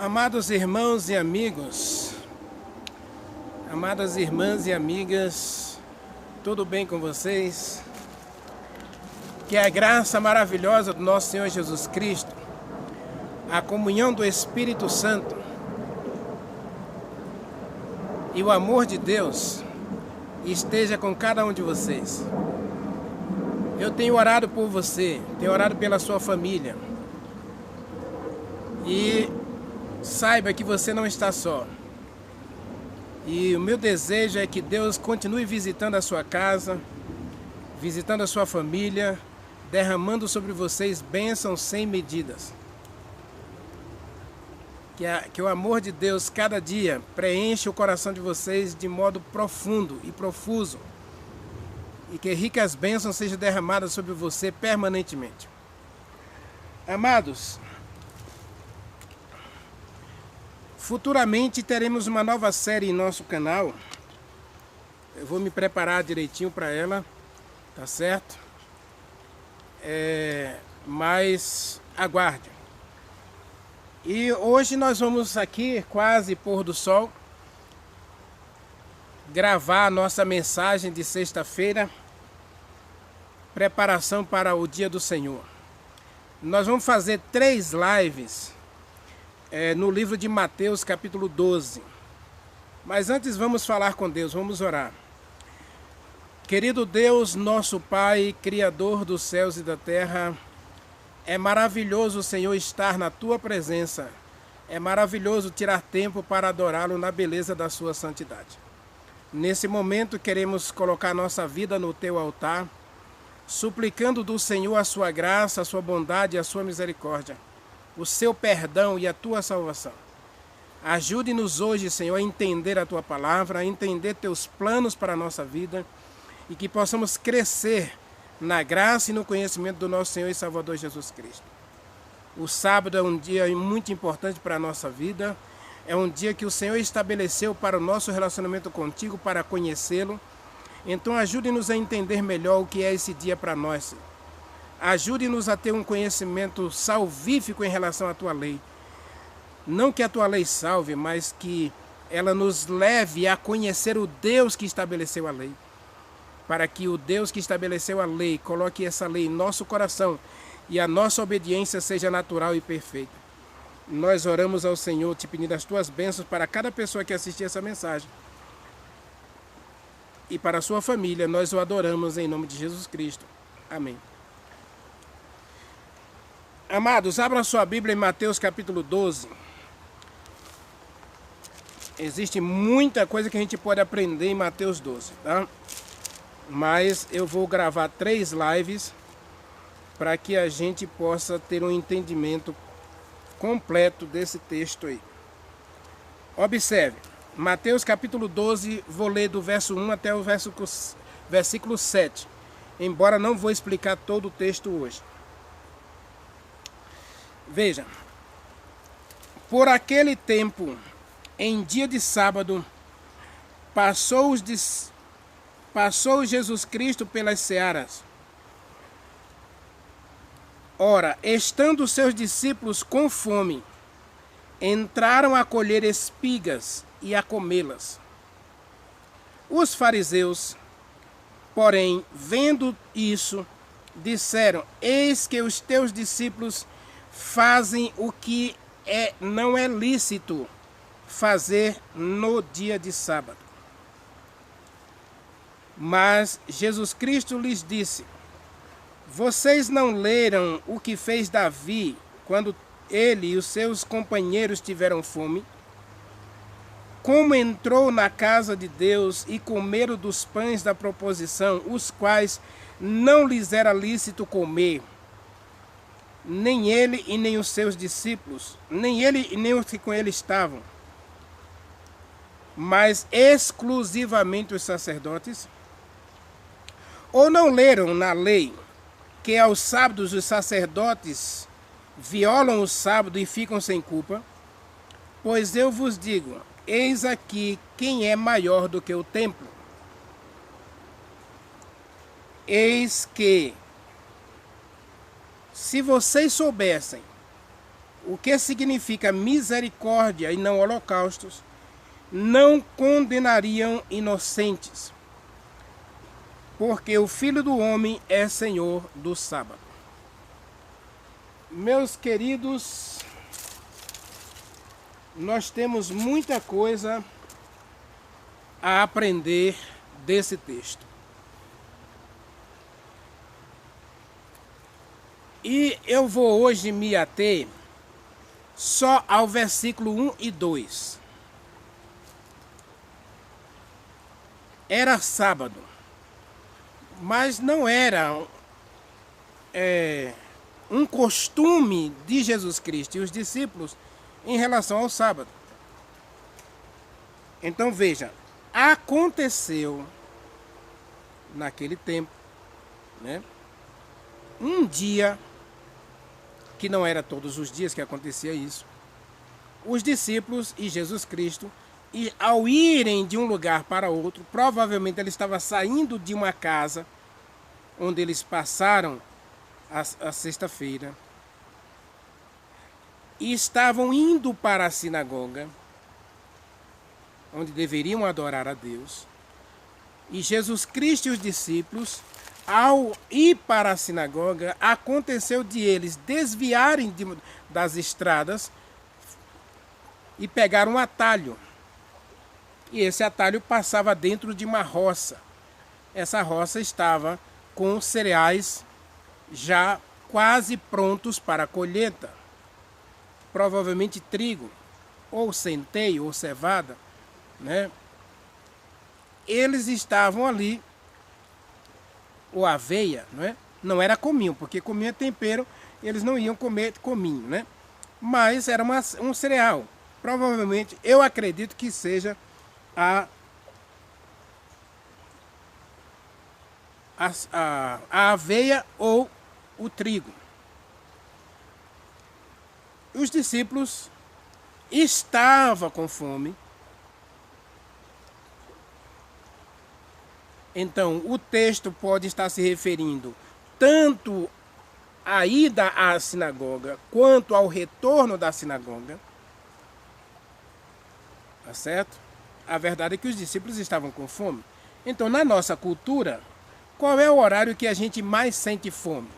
Amados irmãos e amigos, amadas irmãs e amigas, tudo bem com vocês? Que a graça maravilhosa do nosso Senhor Jesus Cristo, a comunhão do Espírito Santo e o amor de Deus esteja com cada um de vocês. Eu tenho orado por você, tenho orado pela sua família e saiba que você não está só. E o meu desejo é que Deus continue visitando a sua casa, visitando a sua família, derramando sobre vocês bênçãos sem medidas. Que o amor de Deus cada dia preencha o coração de vocês de modo profundo e profuso. E que ricas bênçãos sejam derramadas sobre você permanentemente. Amados, futuramente teremos uma nova série em nosso canal. Eu vou me preparar direitinho para ela, tá certo? Mas aguarde. E hoje nós vamos aqui, quase pôr do sol, gravar a nossa mensagem de sexta-feira, preparação para o dia do Senhor. Nós vamos fazer 3 lives no livro de Mateus, capítulo 12. Mas antes vamos falar com Deus, vamos orar. Querido Deus, nosso Pai, Criador dos céus e da terra, é maravilhoso, Senhor, estar na Tua presença. É maravilhoso tirar tempo para adorá-lo na beleza da Sua santidade. Nesse momento queremos colocar nossa vida no Teu altar, suplicando do Senhor a Sua graça, a Sua bondade e a Sua misericórdia, o Seu perdão e a Tua salvação. Ajude-nos hoje, Senhor, a entender a Tua palavra, a entender Teus planos para a nossa vida e que possamos crescer na graça e no conhecimento do nosso Senhor e Salvador Jesus Cristo. O sábado é um dia muito importante para a nossa vida, é um dia que o Senhor estabeleceu para o nosso relacionamento contigo, para conhecê-lo. Então ajude-nos a entender melhor o que é esse dia para nós. Ajude-nos a ter um conhecimento salvífico em relação à Tua lei. Não que a Tua lei salve, mas que ela nos leve a conhecer o Deus que estabeleceu a lei. Para que o Deus que estabeleceu a lei coloque essa lei em nosso coração e a nossa obediência seja natural e perfeita. Nós oramos ao Senhor te pedindo as Tuas bênçãos para cada pessoa que assistir essa mensagem. E para a sua família, nós o adoramos em nome de Jesus Cristo. Amém. Amados, abra sua Bíblia em Mateus capítulo 12. Existe muita coisa que a gente pode aprender em Mateus 12, tá? Mas eu vou gravar 3 lives para que a gente possa ter um entendimento completo desse texto aí. Observe, Mateus capítulo 12, vou ler do verso 1 até o versículo 7, embora não vou explicar todo o texto hoje. Veja, por aquele tempo, em dia de sábado, passou Jesus Cristo pelas searas. Ora, estando seus discípulos com fome, entraram a colher espigas e a comê-las. Os fariseus, porém, vendo isso, disseram: eis que os teus discípulos fazem o que não é lícito fazer no dia de sábado. Mas Jesus Cristo lhes disse: vocês não leram o que fez Davi quando ele e os seus companheiros tiveram fome? Como entrou na casa de Deus e comeram dos pães da proposição, os quais não lhes era lícito comer, nem ele e nem os seus discípulos, nem ele e nem os que com ele estavam, mas exclusivamente os sacerdotes? Ou não leram na lei que aos sábados os sacerdotes violam o sábado e ficam sem culpa? Pois eu vos digo, eis aqui quem é maior do que o templo. Eis que, se vocês soubessem o que significa misericórdia e não holocaustos, não condenariam inocentes, porque o Filho do Homem é Senhor do sábado. Meus queridos, nós temos muita coisa a aprender desse texto. E eu vou hoje me ater só ao versículo 1 e 2. Era sábado, mas não era um costume de Jesus Cristo e os discípulos em relação ao sábado. Então veja, aconteceu naquele tempo, né, um dia, que não era todos os dias que acontecia isso, os discípulos e Jesus Cristo, e ao irem de um lugar para outro, provavelmente ele estava saindo de uma casa onde eles passaram a sexta-feira, e estavam indo para a sinagoga, onde deveriam adorar a Deus. E Jesus Cristo e os discípulos, ao ir para a sinagoga, aconteceu de eles desviarem das estradas e pegar um atalho. E esse atalho passava dentro de uma roça. Essa roça estava com cereais já quase prontos para a colheita. Provavelmente trigo, ou centeio, ou cevada, né? Eles estavam ali, ou aveia, não é? Não era cominho, porque cominho é tempero, eles não iam comer cominho, né? Mas era um cereal. Provavelmente, eu acredito que seja a aveia ou o trigo. Os discípulos estavam com fome. Então, o texto pode estar se referindo tanto à ida à sinagoga, quanto ao retorno da sinagoga. Tá certo? A verdade é que os discípulos estavam com fome. Então, na nossa cultura, qual é o horário que a gente mais sente fome?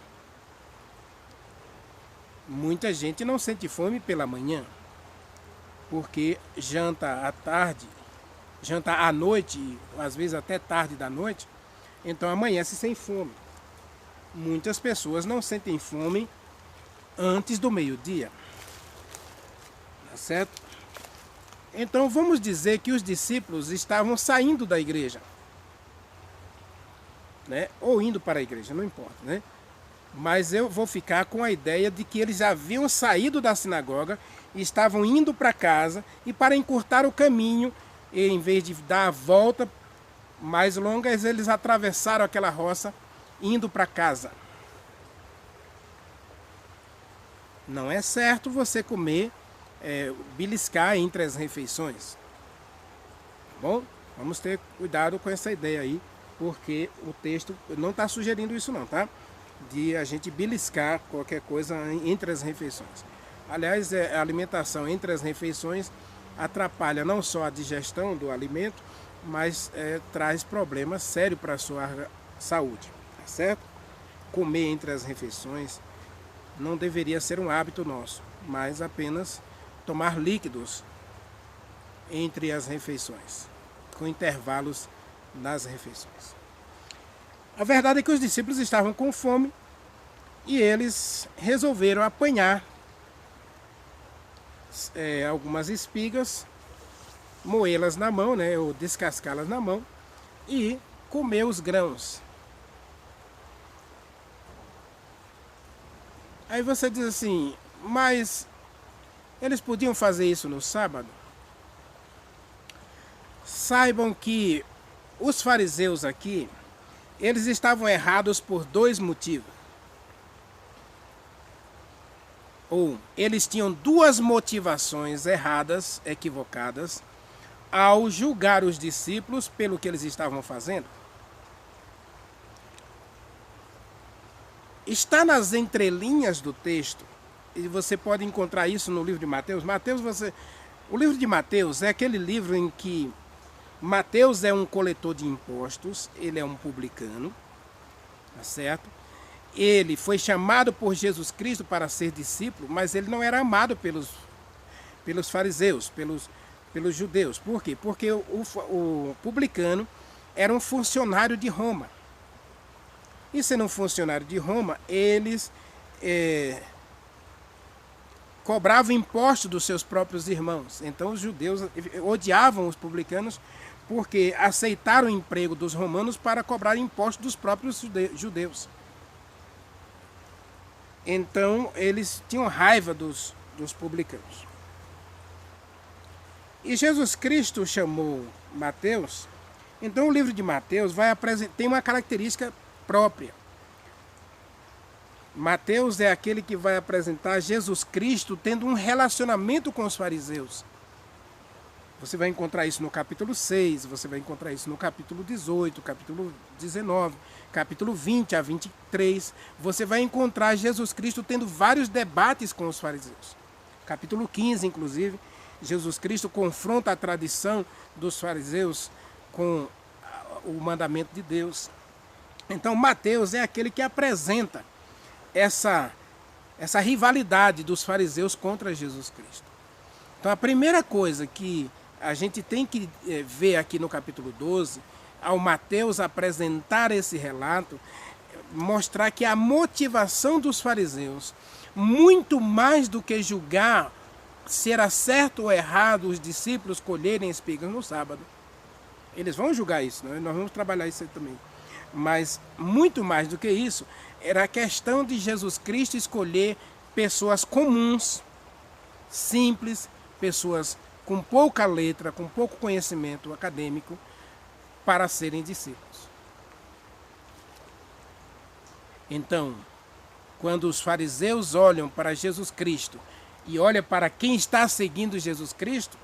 Muita gente não sente fome pela manhã, porque janta à tarde, janta à noite, às vezes até tarde da noite, então amanhece sem fome. Muitas pessoas não sentem fome antes do meio-dia. Tá certo? Então vamos dizer que os discípulos estavam saindo da igreja, né? Ou indo para a igreja, não importa, né? Mas eu vou ficar com a ideia de que eles haviam saído da sinagoga e estavam indo para casa, e para encurtar o caminho, em vez de dar a volta mais longa, eles atravessaram aquela roça indo para casa. Não é certo você comer, beliscar entre as refeições. Bom, vamos ter cuidado com essa ideia aí, porque o texto não está sugerindo isso não, tá? De a gente beliscar qualquer coisa entre as refeições. Aliás, a alimentação entre as refeições atrapalha não só a digestão do alimento, mas traz problemas sérios para a sua saúde, tá certo? Comer entre as refeições não deveria ser um hábito nosso, mas apenas tomar líquidos entre as refeições, com intervalos nas refeições. A verdade é que os discípulos estavam com fome e eles resolveram apanhar algumas espigas, moê-las na mão, né, ou descascá-las na mão, e comer os grãos. Aí você diz assim, mas eles podiam fazer isso no sábado? Saibam que os fariseus aqui, eles estavam errados por dois motivos. Ou eles tinham duas motivações erradas, equivocadas, ao julgar os discípulos pelo que eles estavam fazendo. Está nas entrelinhas do texto e você pode encontrar isso no livro de Mateus. O livro de Mateus é aquele livro em que Mateus é um coletor de impostos, ele é um publicano, tá certo? Ele foi chamado por Jesus Cristo para ser discípulo, mas ele não era amado pelos fariseus, pelos judeus. Por quê? Porque o publicano era um funcionário de Roma. E sendo um funcionário de Roma, eles cobravam impostos dos seus próprios irmãos. Então os judeus odiavam os publicanos porque aceitaram o emprego dos romanos para cobrar impostos dos próprios judeus. Então eles tinham raiva dos publicanos. E Jesus Cristo chamou Mateus. Então o livro de Mateus tem uma característica própria. Mateus é aquele que vai apresentar Jesus Cristo tendo um relacionamento com os fariseus. Você vai encontrar isso no capítulo 6, você vai encontrar isso no capítulo 18, capítulo 19, capítulo 20 a 23. Você vai encontrar Jesus Cristo tendo vários debates com os fariseus. Capítulo 15, inclusive, Jesus Cristo confronta a tradição dos fariseus com o mandamento de Deus. Então Mateus é aquele que apresenta essa rivalidade dos fariseus contra Jesus Cristo. Então a primeira coisa que a gente tem que ver aqui no capítulo 12, ao Mateus apresentar esse relato, mostrar que a motivação dos fariseus, muito mais do que julgar se era certo ou errado os discípulos colherem espigas no sábado. Eles vão julgar isso, né? Nós vamos trabalhar isso aí também. Mas muito mais do que isso, era a questão de Jesus Cristo escolher pessoas comuns, simples, pessoas com pouca letra, com pouco conhecimento acadêmico, para serem discípulos. Então, quando os fariseus olham para Jesus Cristo e olham para quem está seguindo Jesus Cristo,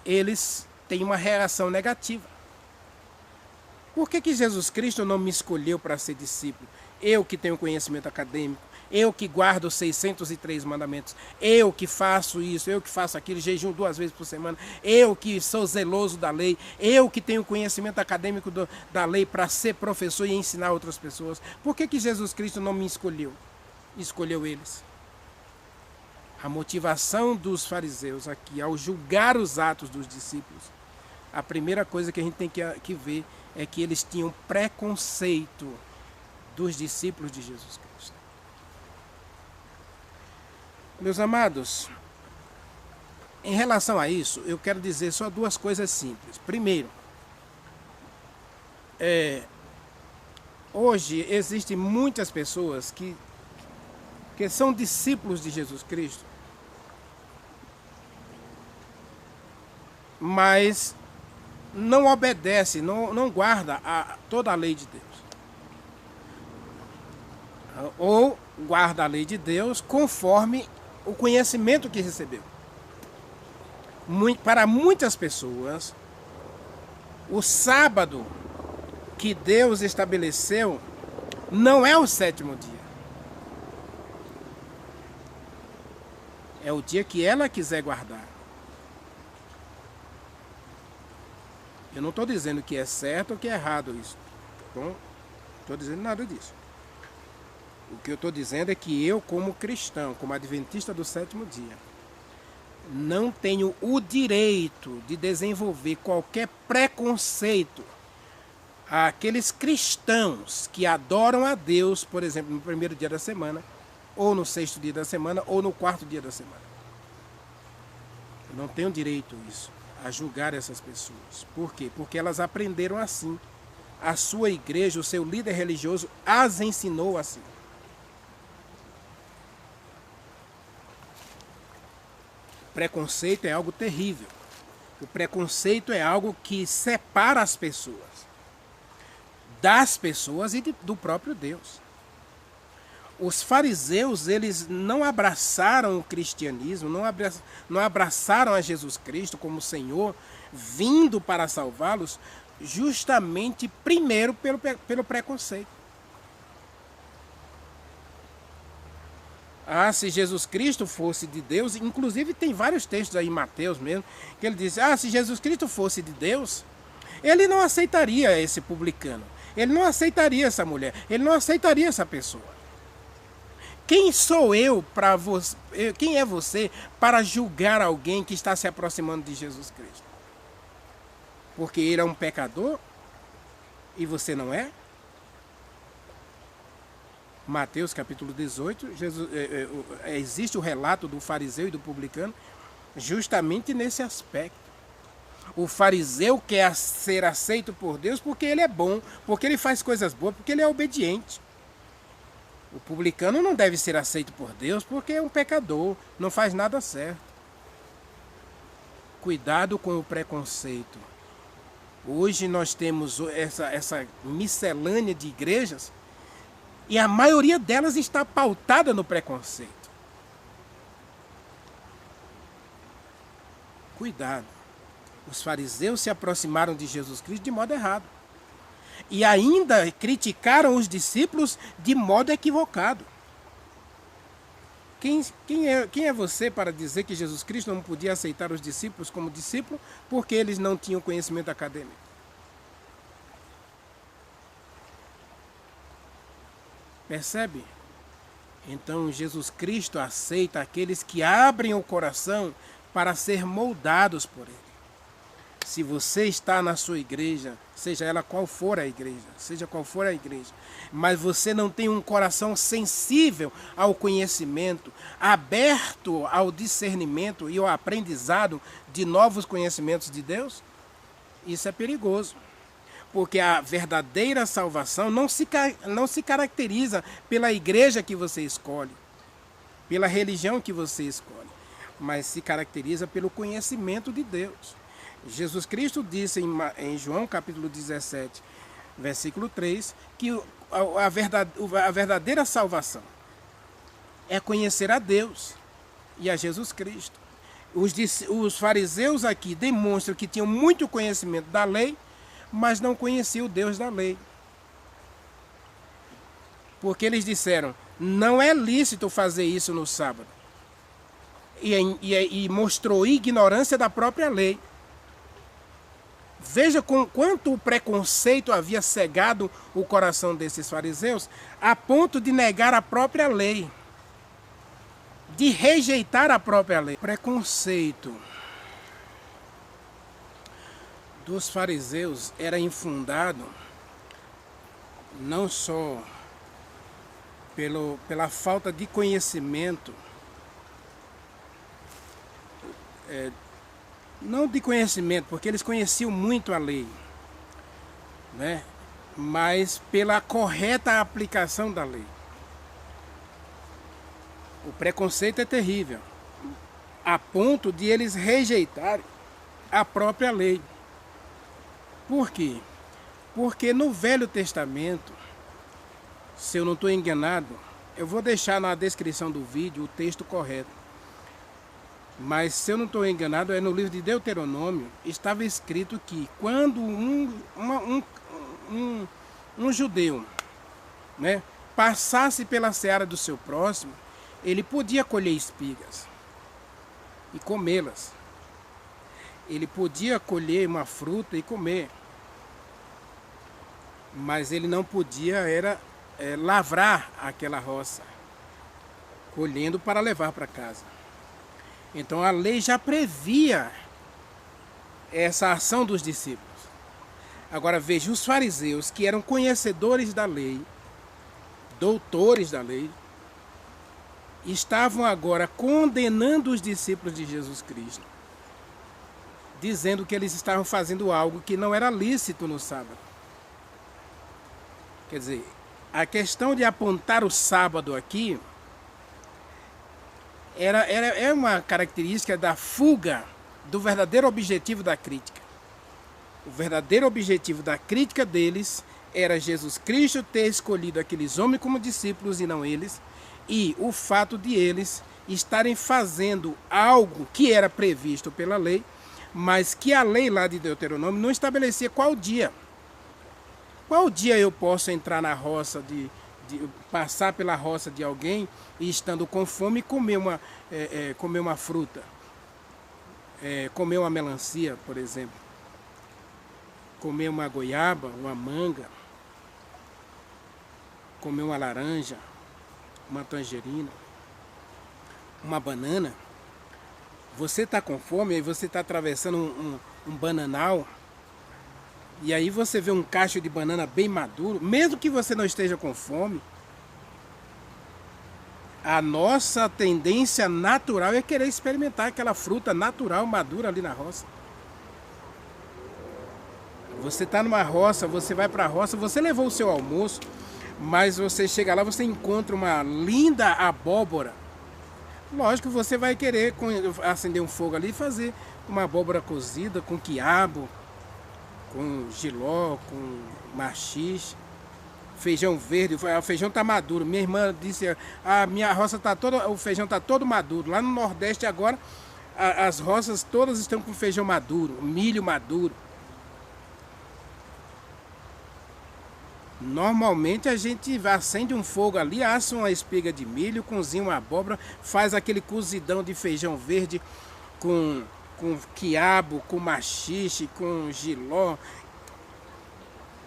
eles têm uma reação negativa. Por que Jesus Cristo não me escolheu para ser discípulo? Eu que tenho conhecimento acadêmico, eu que guardo os 603 mandamentos, eu que faço isso, eu que faço aquilo, jejum 2 vezes por semana, eu que sou zeloso da lei, eu que tenho conhecimento acadêmico da lei para ser professor e ensinar outras pessoas. Por que Jesus Cristo não me escolheu? Escolheu eles. A motivação dos fariseus aqui, ao julgar os atos dos discípulos, a primeira coisa que a gente tem que ver é que eles tinham preconceito dos discípulos de Jesus Cristo. Meus amados, em relação a isso, eu quero dizer só 2 coisas simples. Primeiro, hoje existem muitas pessoas que são discípulos de Jesus Cristo, mas não obedece, não guarda toda a lei de Deus. Ou guarda a lei de Deus conforme o conhecimento que recebeu. Para muitas pessoas, o sábado que Deus estabeleceu não é o 7º dia. É o dia que ela quiser guardar. Eu não estou dizendo que é certo ou que é errado isso. Tá bom? Não estou dizendo nada disso. O que eu estou dizendo é que eu, como cristão, como adventista do 7º dia, não tenho o direito de desenvolver qualquer preconceito àqueles cristãos que adoram a Deus, por exemplo, no 1º dia da semana, ou no 6º dia da semana, ou no 4º dia da semana. Eu não tenho direito a julgar essas pessoas. Por quê? Porque elas aprenderam assim. A sua igreja, o seu líder religioso, as ensinou assim. Preconceito é algo terrível. O preconceito é algo que separa as pessoas das pessoas e do próprio Deus. Os fariseus, eles não abraçaram o cristianismo, não abraçaram a Jesus Cristo como Senhor, vindo para salvá-los, justamente primeiro pelo preconceito. Ah, se Jesus Cristo fosse de Deus, inclusive tem vários textos aí em Mateus mesmo, que ele diz, se Jesus Cristo fosse de Deus, ele não aceitaria esse publicano, ele não aceitaria essa mulher, ele não aceitaria essa pessoa. Quem sou eu para você? Quem é você para julgar alguém que está se aproximando de Jesus Cristo? Porque ele é um pecador e você não é? Mateus capítulo 18, existe o relato do fariseu e do publicano justamente nesse aspecto. O fariseu quer ser aceito por Deus porque ele é bom, porque ele faz coisas boas, porque ele é obediente. O publicano não deve ser aceito por Deus porque é um pecador, não faz nada certo. Cuidado com o preconceito. Hoje nós temos essa miscelânea de igrejas e a maioria delas está pautada no preconceito. Cuidado. Os fariseus se aproximaram de Jesus Cristo de modo errado. E ainda criticaram os discípulos de modo equivocado. Quem é você para dizer que Jesus Cristo não podia aceitar os discípulos como discípulo porque eles não tinham conhecimento acadêmico? Percebe? Então Jesus Cristo aceita aqueles que abrem o coração para ser moldados por Ele. Se você está na sua igreja, seja ela qual for a igreja, mas você não tem um coração sensível ao conhecimento, aberto ao discernimento e ao aprendizado de novos conhecimentos de Deus, isso é perigoso. Porque a verdadeira salvação não se caracteriza pela igreja que você escolhe, pela religião que você escolhe, mas se caracteriza pelo conhecimento de Deus. Jesus Cristo disse em João capítulo 17, versículo 3, que a verdadeira salvação é conhecer a Deus e a Jesus Cristo. Os fariseus aqui demonstram que tinham muito conhecimento da lei, mas não conheciam o Deus da lei. Porque eles disseram, não é lícito fazer isso no sábado. E mostrou ignorância da própria lei. Veja quanto o preconceito havia cegado o coração desses fariseus, a ponto de negar a própria lei, de rejeitar a própria lei. O preconceito dos fariseus era infundado não só pela falta de conhecimento, não de conhecimento, porque eles conheciam muito a lei, né? Mas pela correta aplicação da lei. O preconceito é terrível, a ponto de eles rejeitarem a própria lei. Por quê? Porque no Velho Testamento, se eu não estou enganado, eu vou deixar na descrição do vídeo o texto correto. Mas se eu não estou enganado, é no livro de Deuteronômio, estava escrito que quando um judeu, né, passasse pela seara do seu próximo, ele podia colher espigas e comê-las. Ele podia colher uma fruta e comer, mas ele não podia lavrar aquela roça, colhendo para levar para casa. Então a lei já previa essa ação dos discípulos. Agora veja, os fariseus, que eram conhecedores da lei, doutores da lei, estavam agora condenando os discípulos de Jesus Cristo, dizendo que eles estavam fazendo algo que não era lícito no sábado. Quer dizer, a questão de apontar o sábado aqui é uma característica da fuga do verdadeiro objetivo da crítica. O verdadeiro objetivo da crítica deles era Jesus Cristo ter escolhido aqueles homens como discípulos e não eles, e o fato de eles estarem fazendo algo que era previsto pela lei, mas que a lei lá de Deuteronômio não estabelecia qual dia. Qual dia eu posso entrar na roça de passar pela roça de alguém e estando com fome comer uma fruta, comer uma melancia, por exemplo, comer uma goiaba, uma manga, comer uma laranja, uma tangerina, uma banana. Você está com fome, aí você está atravessando um bananal, e aí você vê um cacho de banana bem maduro, mesmo que você não esteja com fome, a nossa tendência natural é querer experimentar aquela fruta natural madura ali na roça. Você está numa roça, você vai para a roça, você levou o seu almoço, mas você chega lá, você encontra uma linda abóbora. Lógico que você vai querer acender um fogo ali e fazer uma abóbora cozida com quiabo, com jiló, com maxixe, feijão verde. O feijão está maduro. Minha irmã disse, a minha roça está toda, o feijão está todo maduro. Lá no Nordeste agora, as roças todas estão com feijão maduro, milho maduro. Normalmente a gente acende um fogo ali, assa uma espiga de milho, cozinha uma abóbora, faz aquele cozidão de feijão verde com quiabo, com maxixe, com jiló,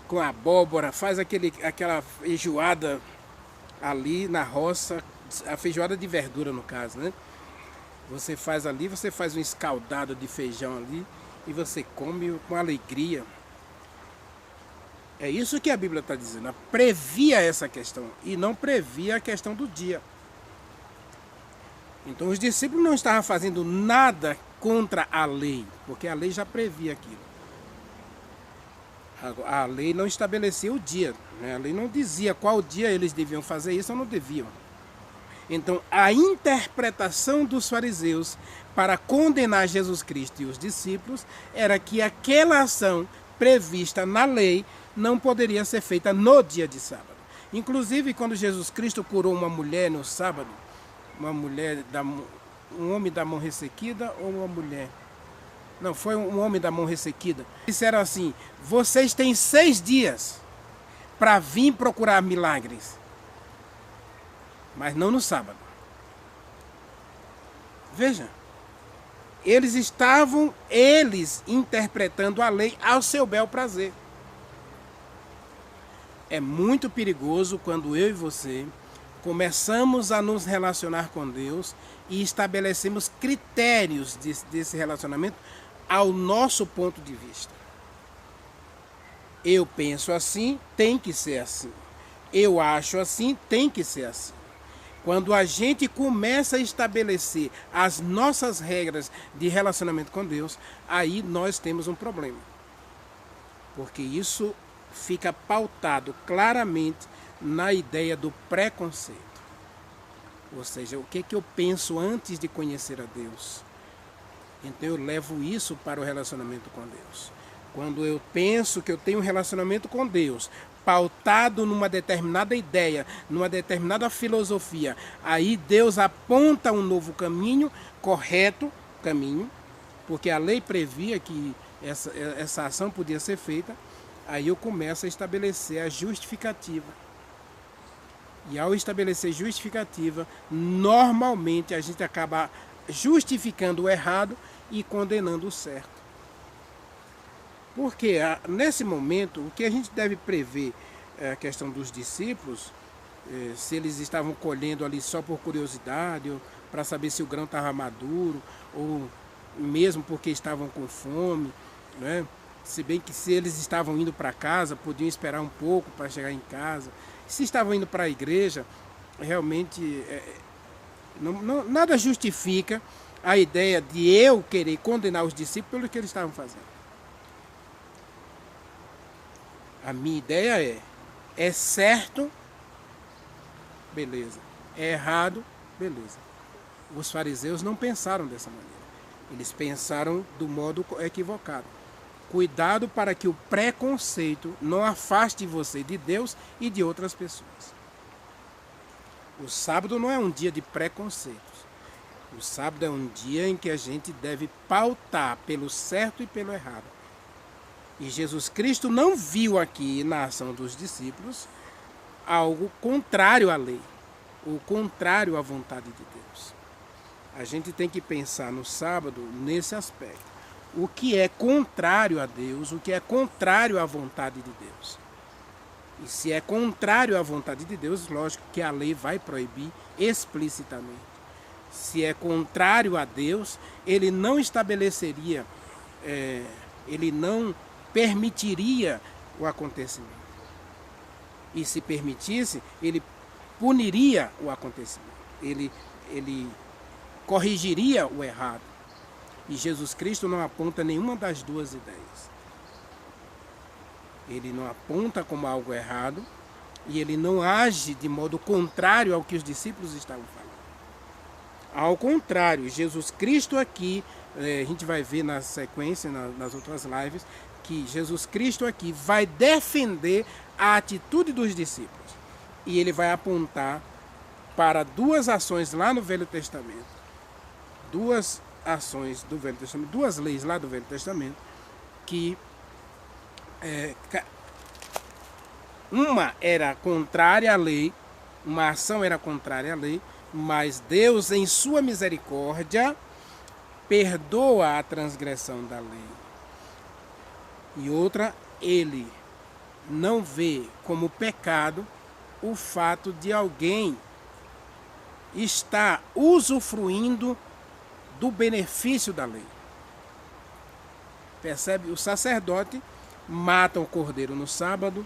com abóbora, faz aquela feijoada ali na roça, a feijoada de verdura no caso, né? Você faz ali, você faz um escaldado de feijão ali e você come com alegria. É isso que a Bíblia está dizendo, previa essa questão e não previa a questão do dia. Então os discípulos não estavam fazendo nada contra a lei, porque a lei já previa aquilo. A lei não estabelecia o dia, né? A lei não dizia qual dia eles deviam fazer isso ou não deviam. Então a interpretação dos fariseus para condenar Jesus Cristo e os discípulos era que aquela ação prevista na lei não poderia ser feita no dia de sábado. Inclusive, quando Jesus Cristo curou uma mulher no sábado, um homem da mão ressequida ou uma mulher? Não, foi um homem da mão ressequida. Disseram assim, vocês têm 6 dias para vir procurar milagres, mas não no sábado. Veja, eles estavam interpretando a lei ao seu bel prazer. É muito perigoso quando eu e você começamos a nos relacionar com Deus e estabelecemos critérios desse relacionamento ao nosso ponto de vista. Eu penso assim, tem que ser assim. Eu acho assim, tem que ser assim. Quando a gente começa a estabelecer as nossas regras de relacionamento com Deus, aí nós temos um problema. Porque isso fica pautado claramente na ideia do preconceito. Ou seja, o que eu penso antes de conhecer a Deus? Então eu levo isso para o relacionamento com Deus. Quando eu penso que eu tenho um relacionamento com Deus, pautado numa determinada ideia, numa determinada filosofia, aí Deus aponta um novo caminho, correto caminho, porque a lei previa que essa ação podia ser feita, aí eu começo a estabelecer a justificativa. E ao estabelecer justificativa, normalmente a gente acaba justificando o errado e condenando o certo. Porque nesse momento, o que a gente deve prever é a questão dos discípulos, se eles estavam colhendo ali só por curiosidade, ou para saber se o grão estava maduro, ou mesmo porque estavam com fome, né? Se bem que se eles estavam indo para casa, podiam esperar um pouco para chegar em casa. Se estavam indo para a igreja, realmente nada justifica a ideia de eu querer condenar os discípulos pelo que eles estavam fazendo. A minha ideia é certo, beleza. É errado, beleza. Os fariseus não pensaram dessa maneira. Eles pensaram do modo equivocado. Cuidado para que o preconceito não afaste você de Deus e de outras pessoas. O sábado não é um dia de preconceitos. O sábado é um dia em que a gente deve pautar pelo certo e pelo errado. E Jesus Cristo não viu aqui na ação dos discípulos algo contrário à lei, ou contrário à vontade de Deus. A gente tem que pensar no sábado nesse aspecto. O que é contrário a Deus, o que é contrário à vontade de Deus. E se é contrário à vontade de Deus, lógico que a lei vai proibir explicitamente. Se é contrário a Deus, ele não estabeleceria, ele não permitiria o acontecimento. E se permitisse, ele puniria o acontecimento. Ele corrigiria o errado. E Jesus Cristo não aponta nenhuma das duas ideias. Ele não aponta como algo errado e ele não age de modo contrário ao que os discípulos estavam falando. Ao contrário, Jesus Cristo aqui, a gente vai ver na sequência, nas outras lives, que Jesus Cristo aqui vai defender a atitude dos discípulos. E ele vai apontar para duas ações lá no Velho Testamento. Duas ações do Velho Testamento, duas leis lá do Velho Testamento, que uma era contrária à lei, uma ação era contrária à lei, mas Deus, em sua misericórdia, perdoa a transgressão da lei. E outra, ele não vê como pecado o fato de alguém estar usufruindo do benefício da lei. Percebe? O sacerdote mata o cordeiro no sábado,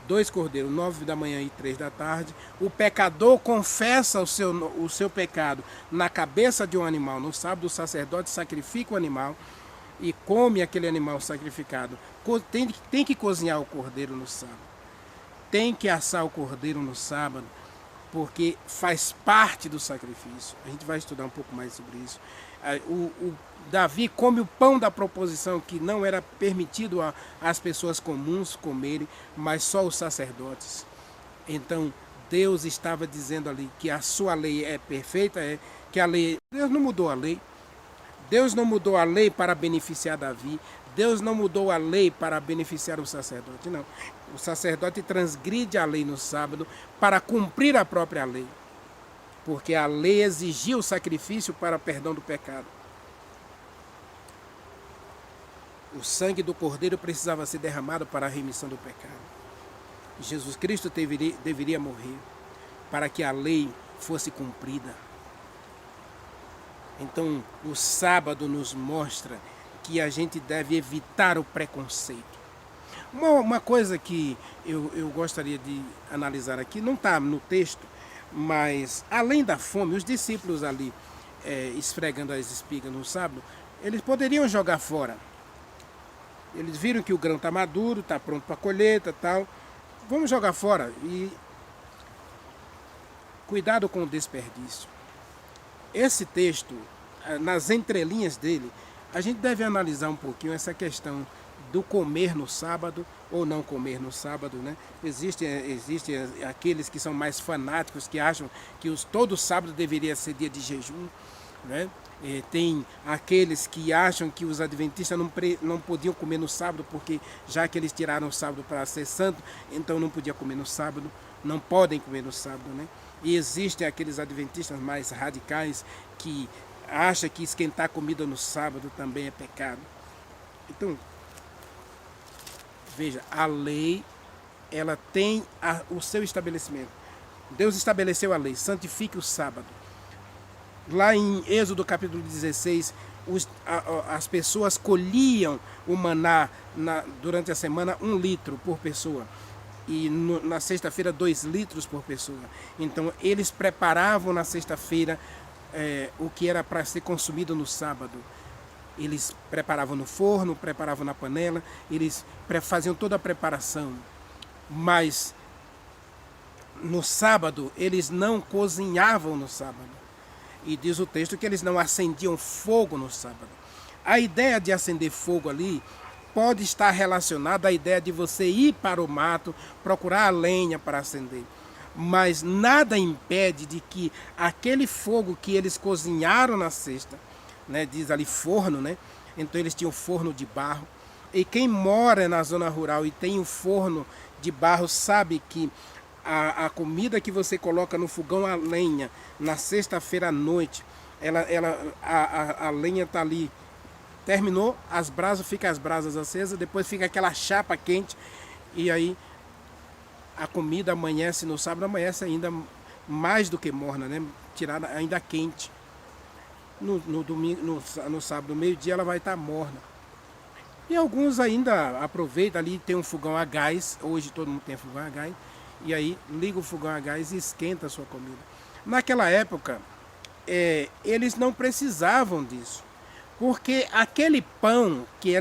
2 cordeiros, 9 da manhã e 3 da tarde. O pecador confessa o seu pecado na cabeça de um animal. No sábado, o sacerdote sacrifica o animal e come aquele animal sacrificado. Tem que cozinhar o cordeiro no sábado. Tem que assar o cordeiro no sábado, porque faz parte do sacrifício. A gente vai estudar um pouco mais sobre isso. O Davi come o pão da proposição, que não era permitido às pessoas comuns comerem, mas só os sacerdotes. Então, Deus estava dizendo ali que a sua lei é perfeita, que a lei... Deus não mudou a lei. Deus não mudou a lei para beneficiar Davi. Deus não mudou a lei para beneficiar o sacerdote, não. O sacerdote transgride a lei no sábado para cumprir a própria lei. Porque a lei exigia o sacrifício para perdão do pecado. O sangue do cordeiro precisava ser derramado para a remissão do pecado. Jesus Cristo deveria morrer para que a lei fosse cumprida. Então, o sábado nos mostra que a gente deve evitar o preconceito. Uma coisa que eu gostaria de analisar aqui, não está no texto, mas além da fome, os discípulos ali esfregando as espigas no sábado, eles poderiam jogar fora. Eles viram que o grão está maduro, está pronto para a colheita e tal. Vamos jogar fora. E cuidado com o desperdício. Esse texto, nas entrelinhas dele, a gente deve analisar um pouquinho essa questão do comer no sábado ou não comer no sábado, né? Existem aqueles que são mais fanáticos, que acham que todo sábado deveria ser dia de jejum, né? Tem aqueles que acham que os adventistas não podiam comer no sábado, porque já que eles tiraram o sábado para ser santo, então não podia comer no sábado, não podem comer no sábado, né? E existem aqueles adventistas mais radicais que acham que esquentar comida no sábado também é pecado. Então, veja, a lei, ela tem o seu estabelecimento. Deus estabeleceu a lei, santifique o sábado. Lá em Êxodo capítulo 16, as pessoas colhiam o maná durante a semana 1 litro por pessoa. E na sexta-feira 2 litros por pessoa. Então eles preparavam na sexta-feira o que era para ser consumido no sábado. Eles preparavam no forno, preparavam na panela, eles faziam toda a preparação. Mas no sábado eles não cozinhavam no sábado. E diz o texto que eles não acendiam fogo no sábado. A ideia de acender fogo ali pode estar relacionada à ideia de você ir para o mato, procurar a lenha para acender. Mas nada impede de que aquele fogo que eles cozinharam na sexta, né, diz ali forno, né? Então eles tinham forno de barro. E quem mora na zona rural e tem um forno de barro sabe que A comida que você coloca no fogão a lenha na sexta-feira à noite, a lenha está ali, terminou, fica as brasas acesas, depois fica aquela chapa quente, e aí a comida amanhece no sábado, amanhece ainda mais do que morna, né? Tirada ainda quente. No domingo, no sábado, meio-dia, ela vai estar morna. E alguns ainda aproveitam ali, tem um fogão a gás, hoje todo mundo tem fogão a gás, e aí liga o fogão a gás e esquenta a sua comida. Naquela época, eles não precisavam disso, porque aquele pão que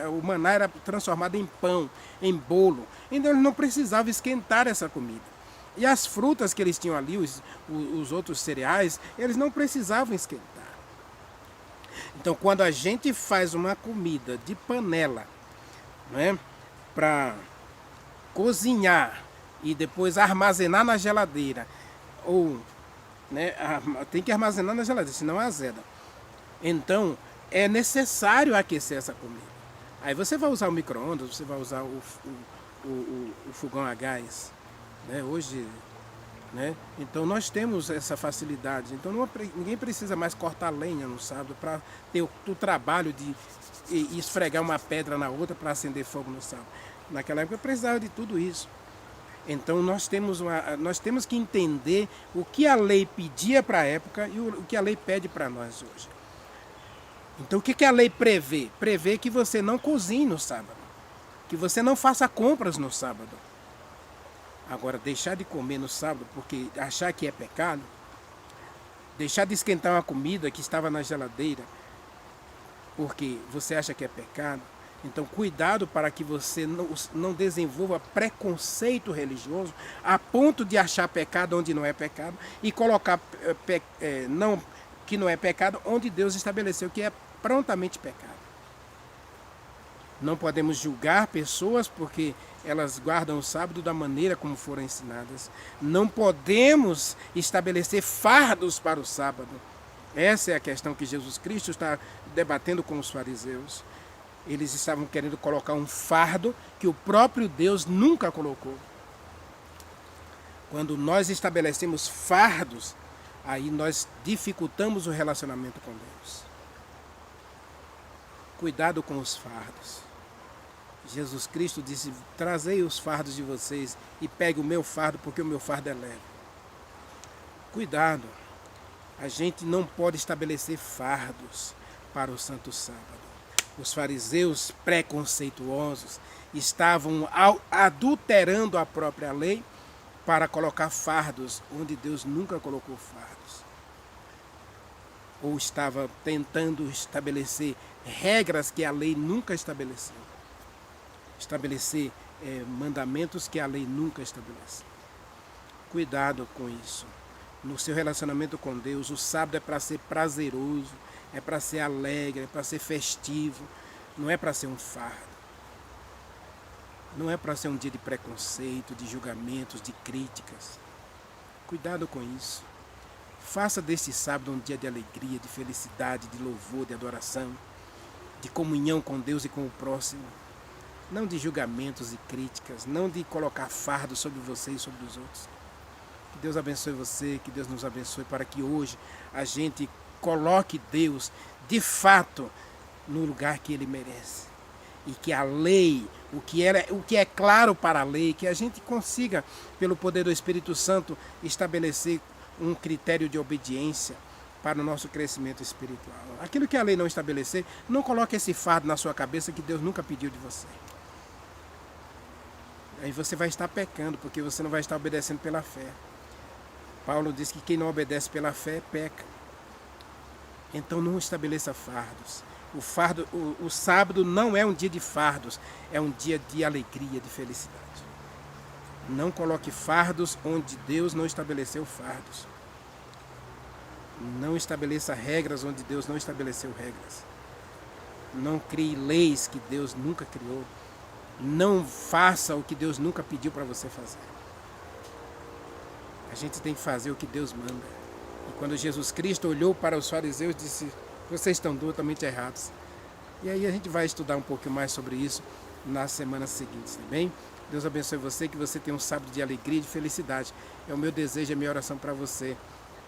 o maná era transformado em pão, em bolo, então eles não precisavam esquentar essa comida. E as frutas que eles tinham ali, os outros cereais, eles não precisavam esquentar. Então, quando a gente faz uma comida de panela, né, para cozinhar e depois armazenar na geladeira, ou né, tem que armazenar na geladeira, senão azeda. Então, é necessário aquecer essa comida. Aí você vai usar o micro-ondas, você vai usar o fogão a gás, né? Hoje, né? Então nós temos essa facilidade. Então ninguém precisa mais cortar lenha no sábado para ter o trabalho de esfregar uma pedra na outra para acender fogo no sábado. Naquela época precisava de tudo isso. Então nós temos que entender o que a lei pedia para a época e o que a lei pede para nós hoje. Então o que a lei prevê? Prevê que você não cozinhe no sábado, que você não faça compras no sábado. Agora, deixar de comer no sábado porque achar que é pecado, deixar de esquentar uma comida que estava na geladeira porque você acha que é pecado, então cuidado para que você não desenvolva preconceito religioso a ponto de achar pecado onde não é pecado e colocar que não é pecado onde Deus estabeleceu que é prontamente pecado. Não podemos julgar pessoas porque elas guardam o sábado da maneira como foram ensinadas. Não podemos estabelecer fardos para o sábado. Essa é a questão que Jesus Cristo está debatendo com os fariseus. Eles estavam querendo colocar um fardo que o próprio Deus nunca colocou. Quando nós estabelecemos fardos, aí nós dificultamos o relacionamento com Deus. Cuidado com os fardos. Jesus Cristo disse, trazei os fardos de vocês e pegue o meu fardo, porque o meu fardo é leve. Cuidado, a gente não pode estabelecer fardos para o Santo Sábado. Os fariseus preconceituosos estavam adulterando a própria lei para colocar fardos onde Deus nunca colocou fardos. Ou estava tentando estabelecer regras que a lei nunca estabeleceu. Estabelecer mandamentos que a lei nunca estabeleceu. Cuidado com isso. No seu relacionamento com Deus, o sábado é para ser prazeroso, é para ser alegre, é para ser festivo, não é para ser um fardo. Não é para ser um dia de preconceito, de julgamentos, de críticas. Cuidado com isso. Faça deste sábado um dia de alegria, de felicidade, de louvor, de adoração, de comunhão com Deus e com o próximo. Não de julgamentos e críticas, não de colocar fardo sobre você e sobre os outros. Que Deus abençoe você, que Deus nos abençoe para que hoje a gente coloque Deus de fato no lugar que Ele merece. E que a lei, o que é claro para a lei, que a gente consiga, pelo poder do Espírito Santo, estabelecer um critério de obediência para o nosso crescimento espiritual. Aquilo que a lei não estabelecer, não coloque esse fardo na sua cabeça que Deus nunca pediu de você. Aí você vai estar pecando, porque você não vai estar obedecendo pela fé. Paulo diz que quem não obedece pela fé, peca. Então não estabeleça fardos. O sábado não é um dia de fardos, é um dia de alegria, de felicidade. Não coloque fardos onde Deus não estabeleceu fardos. Não estabeleça regras onde Deus não estabeleceu regras. Não crie leis que Deus nunca criou. Não faça o que Deus nunca pediu para você fazer. A gente tem que fazer o que Deus manda. E quando Jesus Cristo olhou para os fariseus, disse, vocês estão totalmente errados. E aí a gente vai estudar um pouquinho mais sobre isso nas semanas seguintes, tá bem? Deus abençoe você, que você tenha um sábado de alegria e de felicidade. É o meu desejo, é a minha oração para você,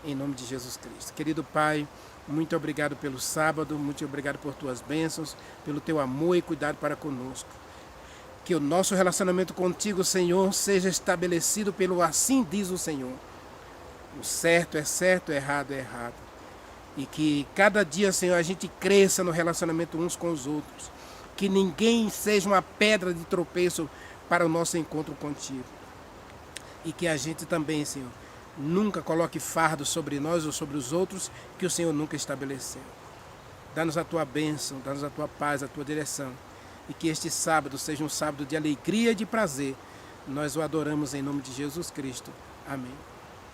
em nome de Jesus Cristo. Querido Pai, muito obrigado pelo sábado, muito obrigado por tuas bênçãos, pelo teu amor e cuidado para conosco. Que o nosso relacionamento contigo, Senhor, seja estabelecido pelo assim diz o Senhor. O certo, o errado é errado. E que cada dia, Senhor, a gente cresça no relacionamento uns com os outros. Que ninguém seja uma pedra de tropeço para o nosso encontro contigo. E que a gente também, Senhor, nunca coloque fardo sobre nós ou sobre os outros que o Senhor nunca estabeleceu. Dá-nos a tua bênção, dá-nos a tua paz, a tua direção. E que este sábado seja um sábado de alegria e de prazer. Nós o adoramos em nome de Jesus Cristo. Amém.